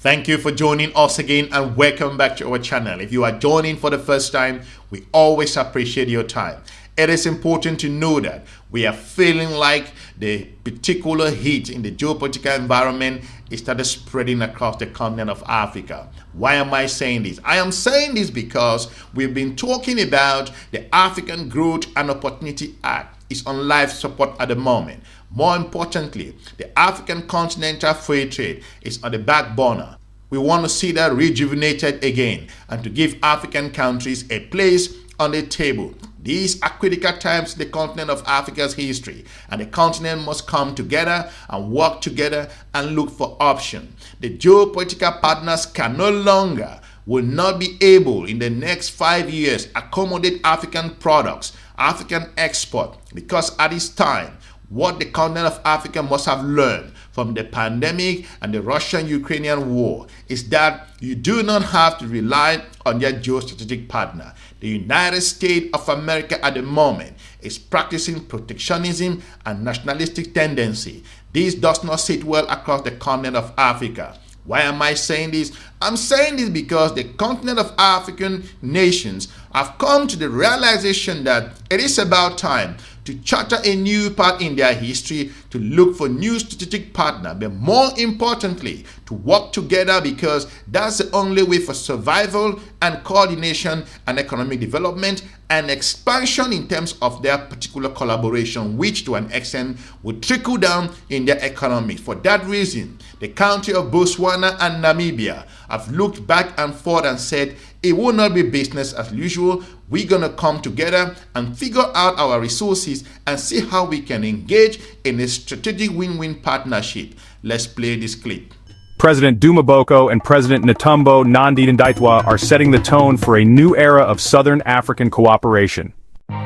Thank you for joining us again and welcome back to our channel. If you are joining for the first time, we always appreciate your time. It is important to know that we are feeling like the particular heat in the geopolitical environment is started spreading across the continent of Africa. Why am I saying this? I am saying this because we've been talking about the African Growth and Opportunity Act. It's on life support at the moment. More importantly, the African continental free trade is on the back burner. We want to see that rejuvenated again and to give African countries a place on the table. These are critical times in the continent of Africa's history, and the continent must come together and work together and look for options. The geopolitical partners can no longer, will not be able in the next 5 years accommodate African products, African export, because at this time, what the continent of Africa must have learned from the pandemic and the Russian-Ukrainian war is that you do not have to rely on your geostrategic partner. The United States of America at the moment is practicing protectionism and nationalistic tendency. This does not sit well across the continent of Africa. Why am I saying this? I'm saying this because the continent of African nations have come to the realization that it is about time to charter a new path in their history, to look for new strategic partner, but more importantly, to work together, because that's the only way for survival and coordination and economic development and expansion in terms of their particular collaboration, which to an extent will trickle down in their economy. For that reason, the country of Botswana and Namibia have looked back and forth and said, it will not be business as usual. We're going to come together and figure out our resources and see how we can engage in a strategic win-win partnership. Let's play this clip. President Duma Boko and President Netumbo Nandi-Ndaitwah are setting the tone for a new era of Southern African cooperation.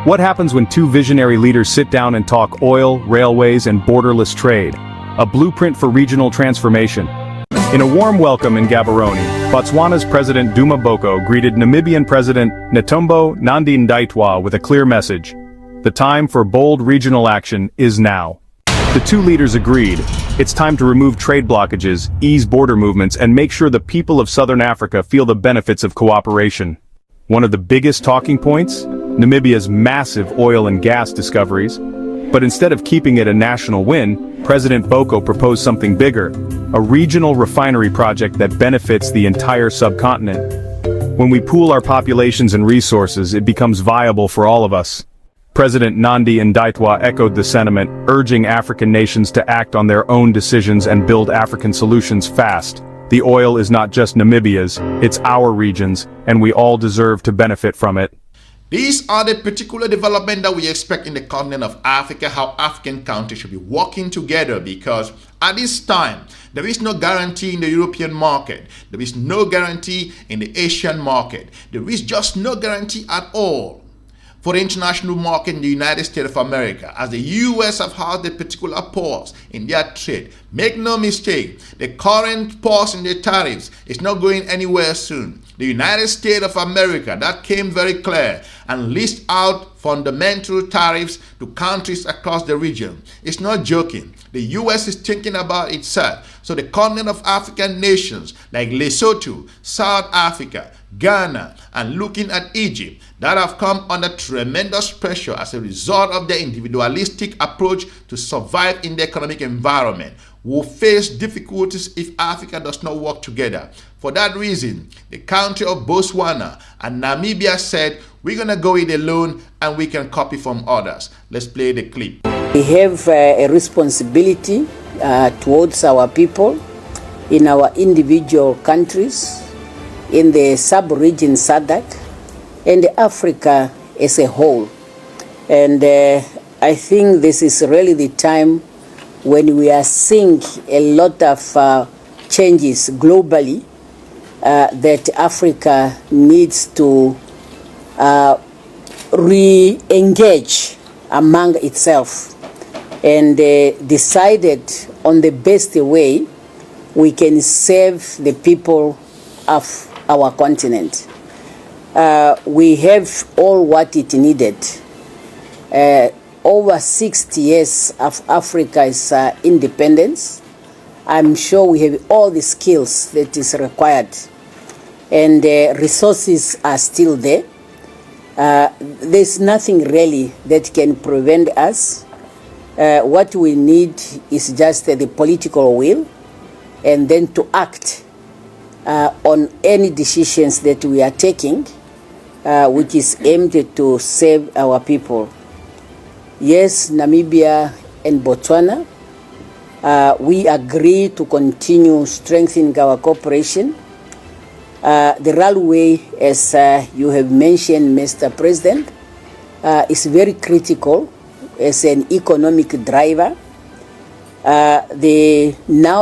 What happens when two visionary leaders sit down and talk oil, railways, and borderless trade? A blueprint for regional transformation. In a warm welcome in Gaborone, Botswana's President Duma Boko greeted Namibian President Netumbo Nandi-Ndaitwah with a clear message. The time for bold regional action is now. The two leaders agreed, it's time to remove trade blockages, ease border movements, and make sure the people of Southern Africa feel the benefits of cooperation. One of the biggest talking points? Namibia's massive oil and gas discoveries. But instead of keeping it a national win, President Boko proposed something bigger, a regional refinery project that benefits the entire subcontinent. When we pool our populations and resources, it becomes viable for all of us. President Nandi-Ndaitwah echoed the sentiment, urging African nations to act on their own decisions and build African solutions fast. The oil is not just Namibia's, it's our region's, and we all deserve to benefit from it. These are the particular development that we expect in the continent of Africa, how African countries should be working together, because at this time, there is no guarantee in the European market. There is no guarantee in the Asian market. There is just no guarantee at all for the international market in the United States of America, as the US have had a particular pause in their trade. Make no mistake, the current pause in the tariffs is not going anywhere soon. The United States of America, that came very clear and list out fundamental tariffs to countries across the region. It's not joking. The US is thinking about itself. So the continent of African nations like Lesotho, South Africa, Ghana, and looking at Egypt, that have come under tremendous pressure as a result of their individualistic approach to survive in the economic environment, will face difficulties if Africa does not work together. For that reason, the country of Botswana and Namibia said, we're going to go it alone and we can copy from others. Let's play the clip. We have a responsibility towards our people in our individual countries, in the sub-region SADC, and Africa as a whole. And I think this is really the time when we are seeing a lot of changes globally that Africa needs to re-engage among itself and decided on the best way we can serve the people of our continent. We have all what it needed. Over 60 years of Africa's independence, I'm sure we have all the skills that is required, and resources are still there. There's nothing really that can prevent us. What we need is just the political will, and then to act on any decisions that we are taking, which is aimed to save our people. Yes, Namibia and Botswana, we agree to continue strengthening our cooperation. The railway, as you have mentioned, Mr. President, is very critical as an economic driver. Now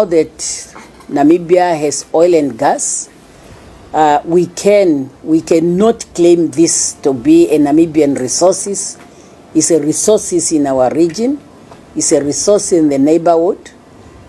that Namibia has oil and gas, we cannot claim this to be a Namibian resources. It's a resources in our region. It's a resource in the neighborhood,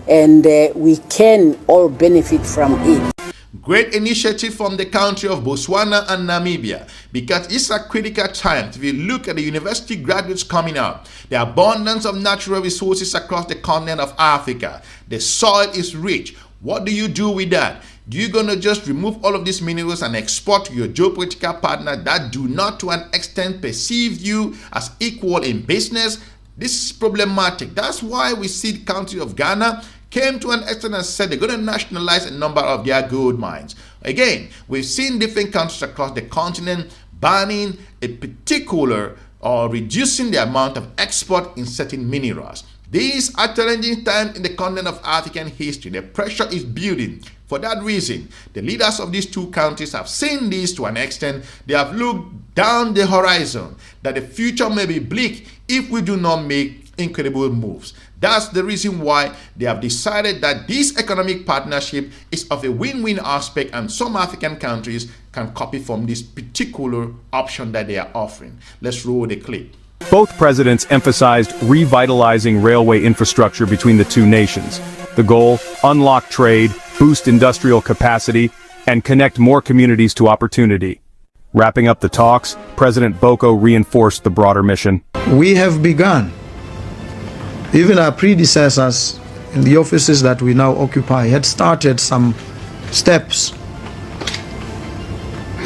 and we can all benefit from it. Great initiative from the country of Botswana and Namibia, because it's a critical time. If you look at the university graduates coming out, the abundance of natural resources across the continent of Africa, the soil is rich. What do you do with that? Do you gonna just remove all of these minerals and export to your geopolitical partner that do not to an extent perceive you as equal in business? This is problematic. That's why we see the country of Ghana came to an extent and said they're going to nationalize a number of their gold mines. Again, we've seen different countries across the continent banning a particular or reducing the amount of export in certain minerals. These are challenging times in the continent of African history. The pressure is building. For that reason, the leaders of these two countries have seen this to an extent. They have looked down the horizon that the future may be bleak if we do not make incredible moves. That's the reason why they have decided that this economic partnership is of a win-win aspect, and some African countries can copy from this particular option that they are offering. Let's roll the clip. Both presidents emphasized revitalizing railway infrastructure between the two nations. The goal: unlock trade, boost industrial capacity, and connect more communities to opportunity. Wrapping up the talks, President Boko reinforced the broader mission. We have begun. Even our predecessors in the offices that we now occupy had started some steps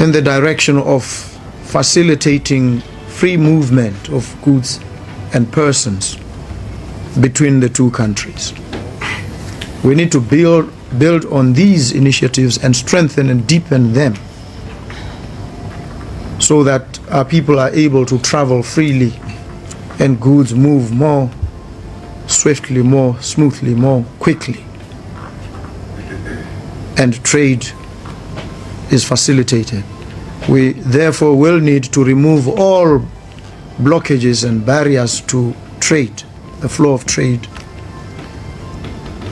in the direction of facilitating free movement of goods and persons between the two countries. We need to build on these initiatives and strengthen and deepen them so that our people are able to travel freely and goods move more swiftly, more smoothly, more quickly, and trade is facilitated. We therefore will need to remove all blockages and barriers to trade, the flow of trade.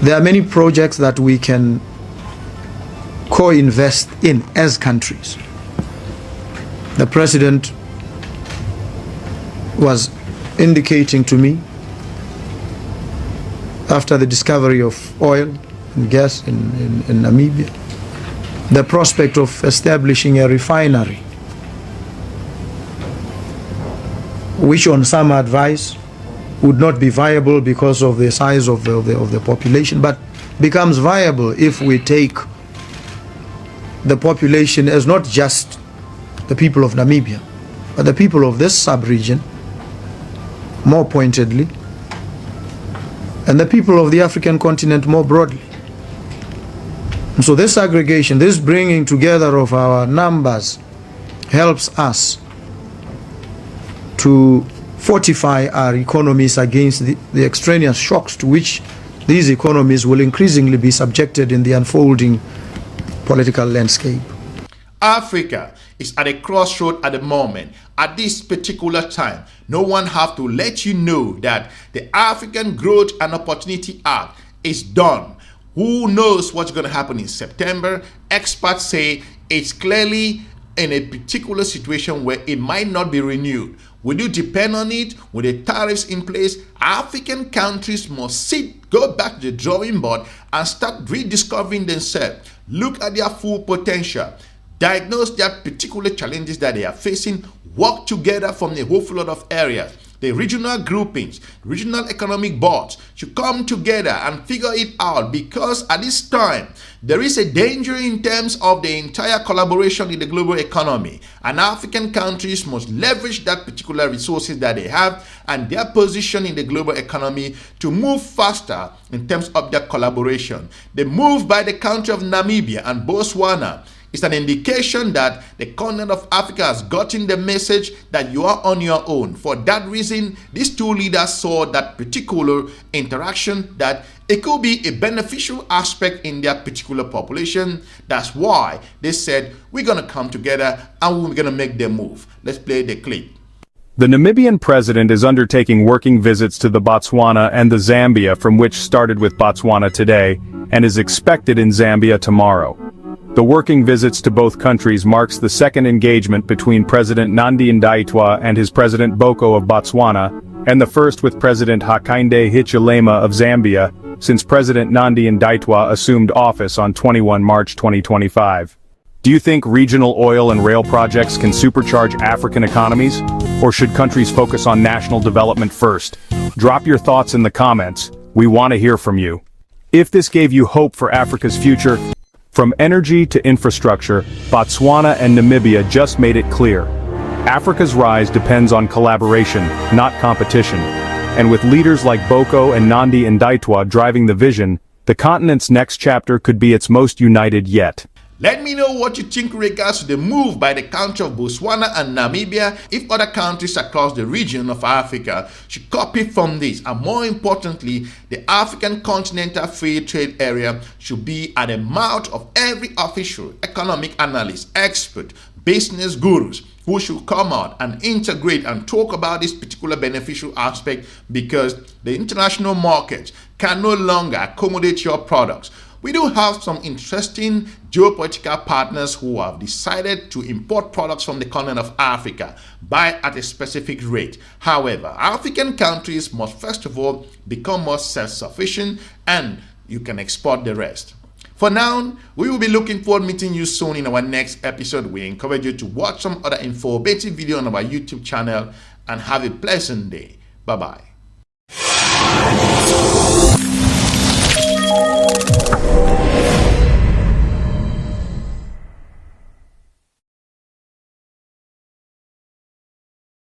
There are many projects that we can co-invest in as countries. The President was indicating to me, after the discovery of oil and gas in Namibia, the prospect of establishing a refinery, which on some advice would not be viable because of the size of the population, but becomes viable if we take the population as not just the people of Namibia, but the people of this sub-region, more pointedly, and the people of the African continent more broadly. And so this aggregation, this bringing together of our numbers helps us to fortify our economies against the extraneous shocks to which these economies will increasingly be subjected in the unfolding political landscape. Africa is at a crossroad at the moment. At this particular time, no one have to let you know that the African Growth and Opportunity Act is done. Who knows what's going to happen in September? Experts say it's clearly in a particular situation where it might not be renewed. Will you depend on it? With the tariffs in place, African countries must go back to the drawing board and start rediscovering themselves. Look at their full potential. Diagnose their particular challenges that they are facing. Work together from a whole lot of areas. the regional groupings, regional economic boards should come together and figure it out, because at this time there is a danger in terms of the entire collaboration in the global economy, and African countries must leverage that particular resources that they have and their position in the global economy to move faster in terms of their collaboration. The move by the country of Namibia and Botswana is an indication that the continent of Africa has gotten the message that you are on your own. For that reason, these two leaders saw that particular interaction, that it could be a beneficial aspect in their particular population. That's why they said, we're going to come together and we're going to make the move. Let's play the clip. The Namibian president is undertaking working visits to the Botswana and the Zambia, from which started with Botswana today and is expected in Zambia tomorrow. The working visits to both countries marks the second engagement between President Nandi Ndaitwah and his President Boko of Botswana, and the first with President Hakainde Hichilema of Zambia, since President Nandi Ndaitwah assumed office on 21 March 2025. Do you think regional oil and rail projects can supercharge African economies? Or should countries focus on national development first? Drop your thoughts in the comments. We want to hear from you. If this gave you hope for Africa's future, from energy to infrastructure, Botswana and Namibia just made it clear. Africa's rise depends on collaboration, not competition. And with leaders like Boko and Nandi Ndaitwah driving the vision, the continent's next chapter could be its most united yet. Let me know what you think in regards to the move by the country of Botswana and Namibia, if other countries across the region of Africa should copy from this, and more importantly, the African Continental Free Trade Area should be at the mouth of every official, economic analyst, expert, business gurus who should come out and integrate and talk about this particular beneficial aspect, because the international markets can no longer accommodate your products. We do have some interesting geopolitical partners who have decided to import products from the continent of Africa, buy at a specific rate. However, African countries must first of all become more self-sufficient, and you can export the rest. For now, we will be looking forward to meeting you soon in our next episode. We encourage you to watch some other informative video on our YouTube channel, and have a pleasant day. Bye-bye.